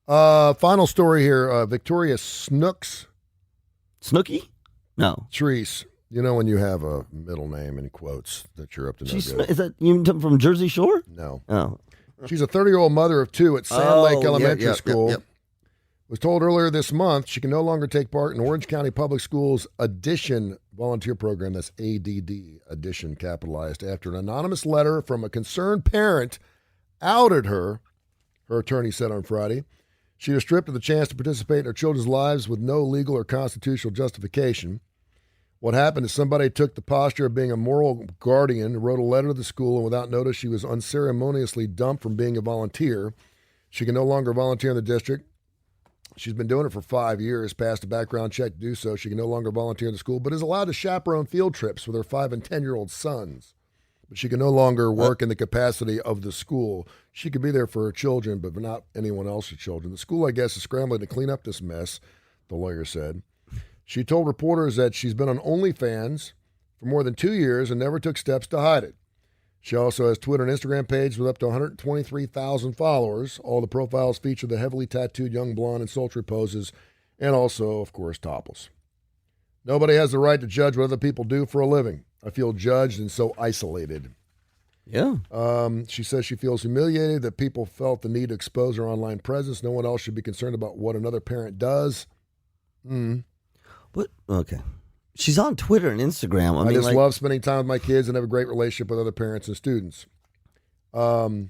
Final story here. Victoria Snooki? No. Treese. You know when you have a middle name in quotes that you're up to no good. Is that you from Jersey Shore? No. Oh. She's a 30-year-old mother of two at Sand Lake Elementary School. Yep. Was told earlier this month she can no longer take part in Orange County Public Schools Addition volunteer program. That's ADD, Addition capitalized, after an anonymous letter from a concerned parent outed her attorney said on Friday. She was stripped of the chance to participate in her children's lives with no legal or constitutional justification. What happened is somebody took the posture of being a moral guardian, wrote a letter to the school, and without notice she was unceremoniously dumped from being a volunteer. She can no longer volunteer in the district. She's been doing it for 5 years, passed a background check to do so. She can no longer volunteer in the school, but is allowed to chaperone field trips with her 5 and 10-year-old sons. But she can no longer work in the capacity of the school. She could be there for her children, but not anyone else's children. The school, I guess, is scrambling to clean up this mess, the lawyer said. She told reporters that she's been on OnlyFans for more than 2 years and never took steps to hide it. She also has Twitter and Instagram page with up to 123,000 followers. All the profiles feature the heavily tattooed young blonde in sultry poses and also, of course, topless. Nobody has the right to judge what other people do for a living. I feel judged and so isolated. Yeah. She says she feels humiliated that people felt the need to expose her online presence. No one else should be concerned about what another parent does. What? Okay. She's on Twitter and Instagram. I just love spending time with my kids and have a great relationship with other parents and students. There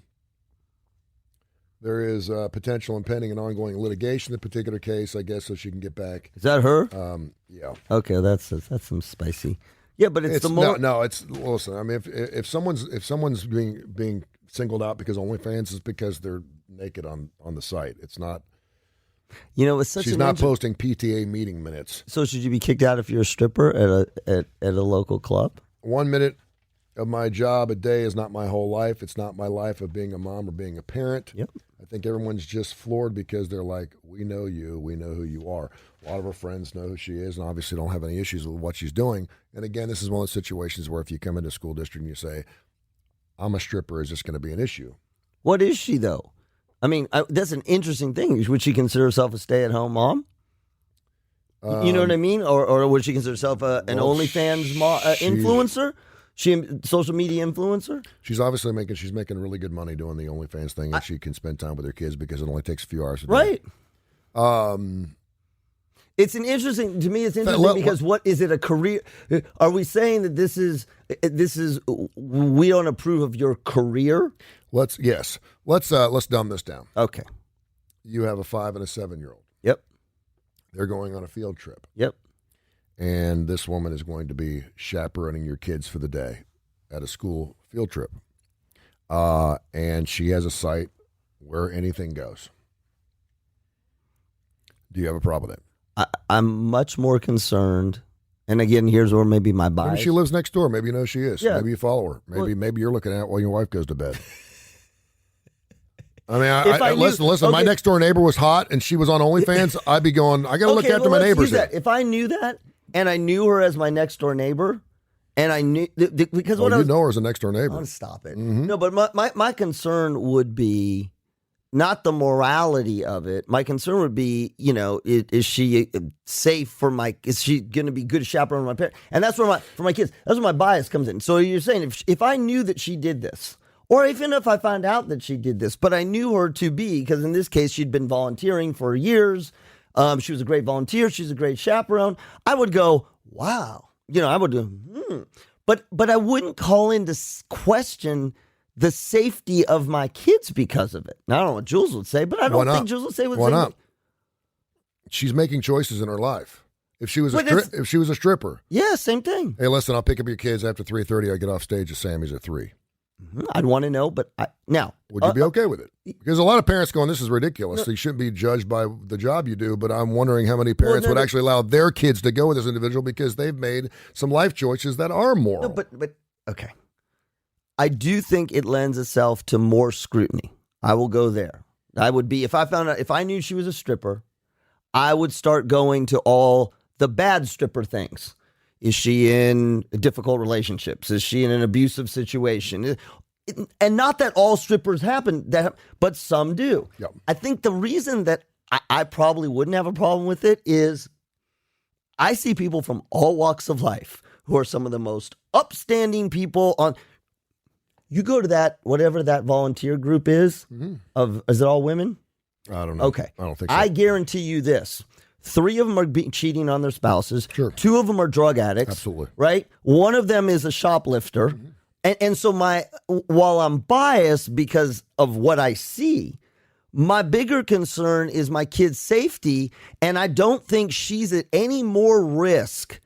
is potential impending and ongoing litigation in the particular case, I guess, so she can get back. Is that her? Yeah. Okay, that's some spicy. Yeah, but it's the more. No. It's listen. I mean, if someone's being singled out because OnlyFans is because they're naked on the site. It's not. You know, it's such. She's not posting PTA meeting minutes. So should you be kicked out if you're a stripper at a local club? 1 minute of my job a day is not my whole life. It's not my life of being a mom or being a parent. Yep. I think everyone's just floored because they're like, we know you, we know who you are. A lot of her friends know who she is and obviously don't have any issues with what she's doing. And again, this is one of those situations where if you come into a school district and you say, I'm a stripper, is this going to be an issue? What is she, though? I mean, that's an interesting thing. Would she consider herself a stay-at-home mom? You know what I mean? Or would she consider herself an OnlyFans influencer? She a social media influencer? She's obviously making really good money doing the OnlyFans thing, and she can spend time with her kids because it only takes a few hours a day. Right. It's interesting because what is it, a career? Are we saying that this is we don't approve of your career? Let's dumb this down. Okay. You have a 5 and a 7-year-old. Yep. They're going on a field trip. Yep. And this woman is going to be chaperoning your kids for the day at a school field trip. And she has a site where anything goes. Do you have a problem with it? I'm much more concerned. And again, here's where maybe my bias. Maybe she lives next door. Maybe you know she is. Yeah. Maybe you follow her. Maybe you're looking at it while your wife goes to bed. I mean, listen. My next door neighbor was hot, and she was on OnlyFans. I'd be going, I got to look after my neighbors. If I knew that, and I knew her as my next door neighbor, and I knew because what I was, know her as a next door neighbor. Oh, stop it. Mm-hmm. No, but my concern would be not the morality of it. My concern would be, is she safe for is she going to be good chaperone for my parents? And that's where for my kids, that's where my bias comes in. So you're saying if I knew that she did this, or even if I found out that she did this, but I knew her to be, because in this case, she'd been volunteering for years. She was a great volunteer. She's a great chaperone. I would go, wow. I would do, But I wouldn't call into question the safety of my kids because of it. Now, I don't know what Jules would say, but I don't think Jules would say what. Why not? She's making choices in her life. If she was a stripper. Yeah, same thing. Hey, listen, I'll pick up your kids after 3:30. I get off stage at Sammy's at 3. I'd want to know, but now. Would you be okay with it? Because a lot of parents going, this is ridiculous. You shouldn't be judged by the job you do, but I'm wondering how many parents would actually allow their kids to go with this individual because they've made some life choices that are moral. No, but okay. I do think it lends itself to more scrutiny. I will go there. I would be, if I knew she was a stripper, I would start going to all the bad stripper things. Is she in difficult relationships? Is she in an abusive situation? and not that all strippers happen, but some do. Yep. I think the reason that I probably wouldn't have a problem with it is I see people from all walks of life who are some of the most upstanding people on. You go to that, whatever that volunteer group is, is it all women? I don't know. Okay. I don't think so. I guarantee you this. 3 of them are cheating on their spouses. Sure. 2 of them are drug addicts. Absolutely. Right? 1 of them is a shoplifter. And so while I'm biased because of what I see, my bigger concern is my kid's safety. And I don't think she's at any more risk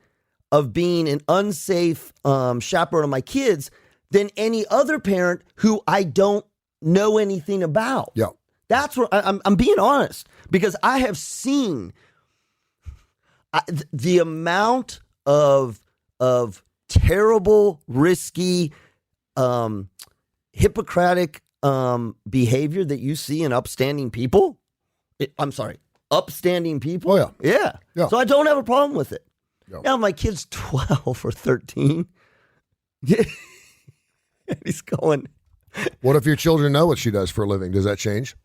of being an unsafe chaperone of my kids than any other parent who I don't know anything about. Yeah. That's where I'm being honest, because I have seen the amount of terrible, risky, Hippocratic behavior that you see in upstanding people. Upstanding people. Oh, yeah. Yeah. So I don't have a problem with it. Yeah. Now my kid's 12 or 13. He's going. What if your children know what she does for a living? Does that change?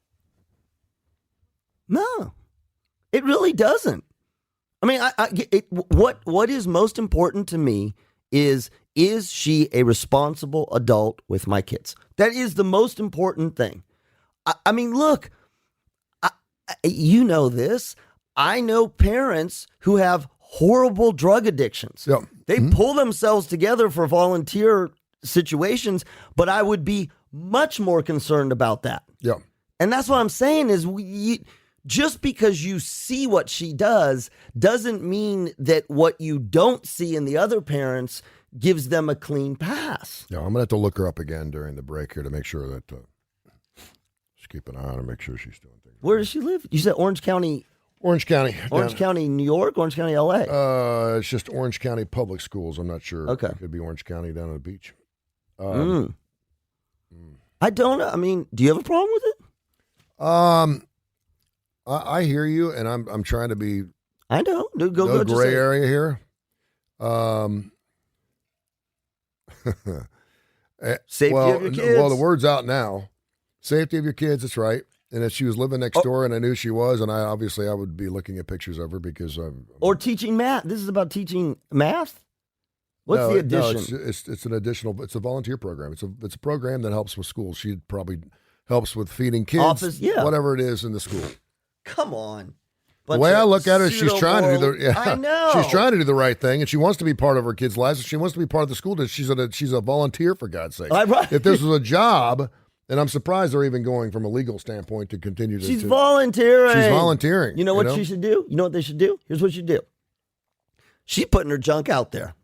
No, it really doesn't. I mean, what is most important to me is she a responsible adult with my kids? That is the most important thing. I mean, look, you know this. I know parents who have horrible drug addictions. Yeah. They pull themselves together for volunteer situations, but I would be much more concerned about that. Yeah. And that's what I'm saying is just because you see what she does doesn't mean that what you don't see in the other parents gives them a clean pass. Yeah, I'm going to have to look her up again during the break here to make sure that just keep an eye on her, make sure she's doing things. Where does she live? You said Orange County. Orange County. County, New York, Orange County, LA. It's just Orange County Public Schools. I'm not sure. Okay. It could be Orange County down on the beach. I don't know. I mean, do you have a problem with it? I hear you, and I'm trying to be I know. Go no just gray say- area here. Safety of your kids. Well, the word's out now. Safety of your kids. That's right. And if she was living next door, and I knew she was, and I would be looking at pictures of her because or teaching math. This is about teaching math. What's the addition? No, it's an additional. It's a volunteer program. It's a program that helps with schools. She probably helps with feeding kids, Office, yeah. whatever it is in the school. Come on. The way I look at it, she's trying to do the. I know. She's trying to do the right thing, and she wants to be part of her kids' lives. She wants to be part of the school. She's a volunteer, for God's sake. Right. If this was a job, and I'm surprised they're even going from a legal standpoint to continue to. She's volunteering. She's volunteering. You know what she should do? You know what they should do? Here's what you do. She's putting her junk out there.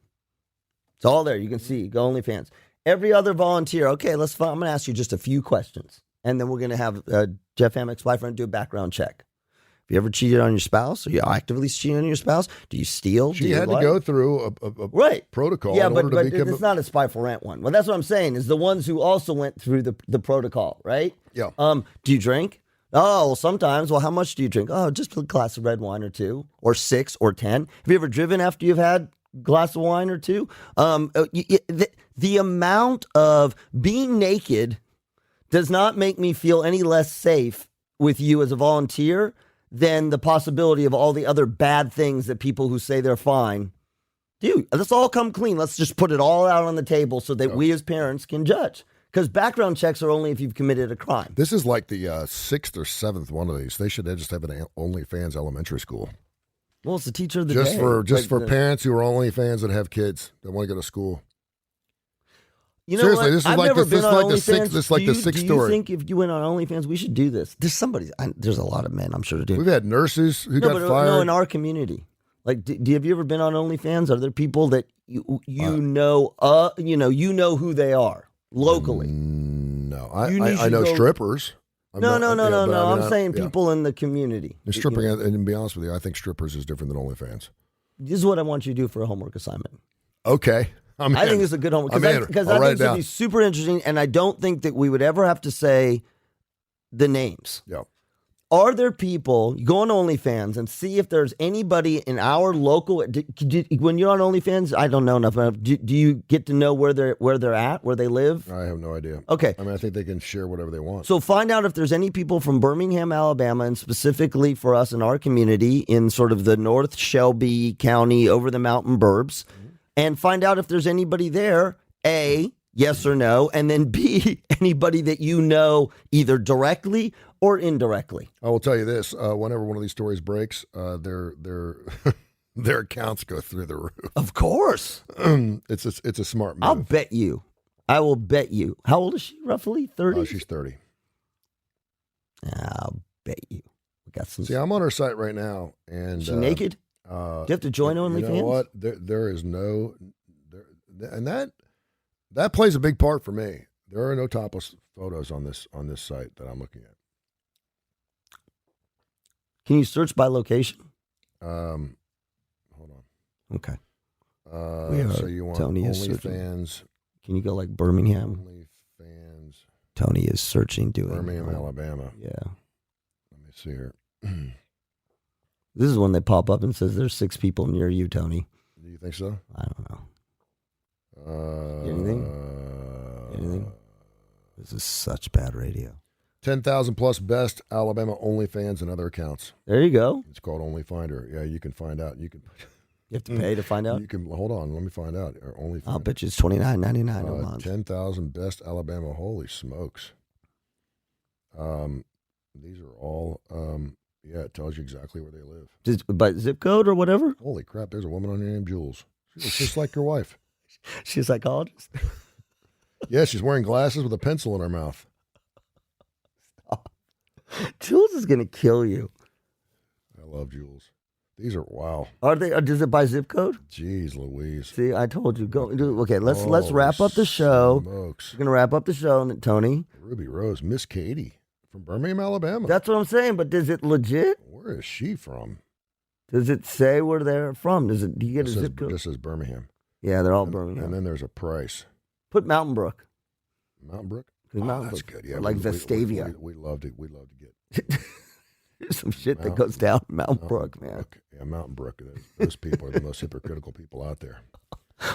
It's all there. You can see. Go OnlyFans. Every other volunteer. Okay, I'm going to ask you just a few questions, and then we're going to have Jeff Hammock's wife do a background check. Have you ever cheated on your spouse? Are you actively cheating on your spouse? Do you steal? She had to go through a right protocol. Yeah, in but order to become it's not a spy for rent one. Well, that's what I'm saying is the ones who also went through the protocol, right? Yeah. Do you drink? Oh, well, sometimes. Well, how much do you drink? Oh, just a glass of red wine or 2 or 6 or 10. Have you ever driven after you've had a glass of wine or 2? The amount of being naked does not make me feel any less safe with you as a volunteer than the possibility of all the other bad things that people who say they're fine do. Let's all come clean. Let's just put it all out on the table so that we as parents can judge. Because background checks are only if you've committed a crime. This is like the 6th or 7th one of these. They should just have an OnlyFans elementary school. Well, it's the teacher of the just day. For parents who are OnlyFans that have kids that want to go to school. You know seriously, what? this is I've like never this been is on like the OnlyFans. sixth. This is like the sixth Do story. you think if you went on OnlyFans, we should do this? There's a lot of men, I'm sure, to do. We've had nurses who got fired. No, in our community. Like, have you ever been on OnlyFans? Are there people that you know who they are locally? No, I know strippers. No. I'm saying people in the community. The stripping, and to be honest with you, I think strippers is different than OnlyFans. This is what I want you to do for a homework assignment. Okay. I think it's a good homework because I think it's going to be super interesting, and I don't think that we would ever have to say the names. Yeah. Are there people, go on OnlyFans and see if there's anybody in our local, when you're on OnlyFans, I don't know enough. Do you get to know where they're at, where they live? I have no idea. Okay. I mean, I think they can share whatever they want. So find out if there's any people from Birmingham, Alabama, and specifically for us in our community in sort of the North Shelby County, over the mountain burbs, and find out if there's anybody there, A, yes or no, and then B, anybody that you know either directly or indirectly. I will tell you this: whenever one of these stories breaks, their their accounts go through the roof. Of course, it's a smart move. I'll bet you. I will bet you. How old is she? Roughly 30. She's 30. I'll bet you. We got some. See, I'm on her site right now, and is she naked? Do you have to join OnlyFans? You know what? There is no, and that plays a big part for me. There are no topless photos on this site that I'm looking at. Can you search by location? Hold on. Okay. So you want Tony is OnlyFans? Can you go like Birmingham? OnlyFans. Tony is searching doing Birmingham, Alabama. Yeah. Let me see here. This is when they pop up and says there's 6 people near you, Tony. Do you think so? I don't know. Anything? Anything? This is such bad radio. 10,000 plus best Alabama OnlyFans and other accounts. There you go. It's called OnlyFinder. Yeah, you can find out. You have to pay to find out. You can hold on. Let me find out. Or OnlyFinder. I'll bet you it's $29.99 a month. 10,000 best Alabama. Holy smokes! These are all. Yeah, it tells you exactly where they live. By zip code or whatever. Holy crap! There's a woman on here named Jules. She looks just like your wife. She's a psychologist. Yeah, she's wearing glasses with a pencil in her mouth. Jules is gonna kill you. I love Jules. These are wow. Are they? Does it by zip code? Jeez Louise. See, I told you. Go do. Okay, let's wrap up the show. Smokes. We're gonna wrap up the show, Tony. Ruby Rose, Miss Katie from Birmingham, Alabama. That's what I'm saying. But is it legit? Where is she from? Does it say where they're from? Do you get a zip code? This is Birmingham. Yeah, they're all Birmingham. And then there's a price. Put Mountain Brook. Mountain Brook? Mountain that's Brook. good. Yeah, like Vestavia. We love to get. There's some shit that goes down Mountain Brook, man. Brook. Yeah, Mountain Brook. Those people are the most hypocritical people out there.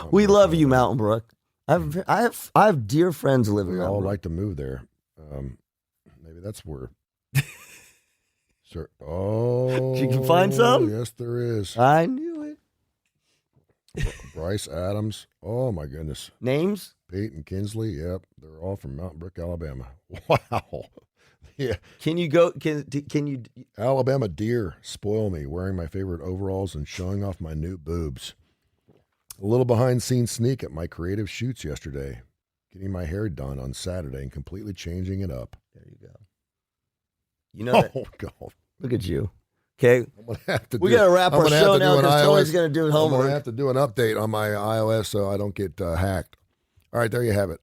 We love you, Mountain Brook. I have dear friends living We there. all like to move there. Maybe that's where. Sir, you can find some. Yes, there is. I knew it. Bryce Adams. Oh my goodness. Names? Pete and Kinsley. Yep, they're all from Mountain Brook, Alabama. Wow. Yeah. Can you go? Can you? Alabama deer spoil me, wearing my favorite overalls and showing off my new boobs. A little behind-scenes sneak at my creative shoots yesterday. Getting my hair done on Saturday and completely changing it up. There you go. You know. Oh God! Look at you. Okay, I'm gonna have to. We gotta wrap our show now because Tony's gonna do homework. I'm gonna have to do an update on my iOS so I don't get hacked. All right, there you have it.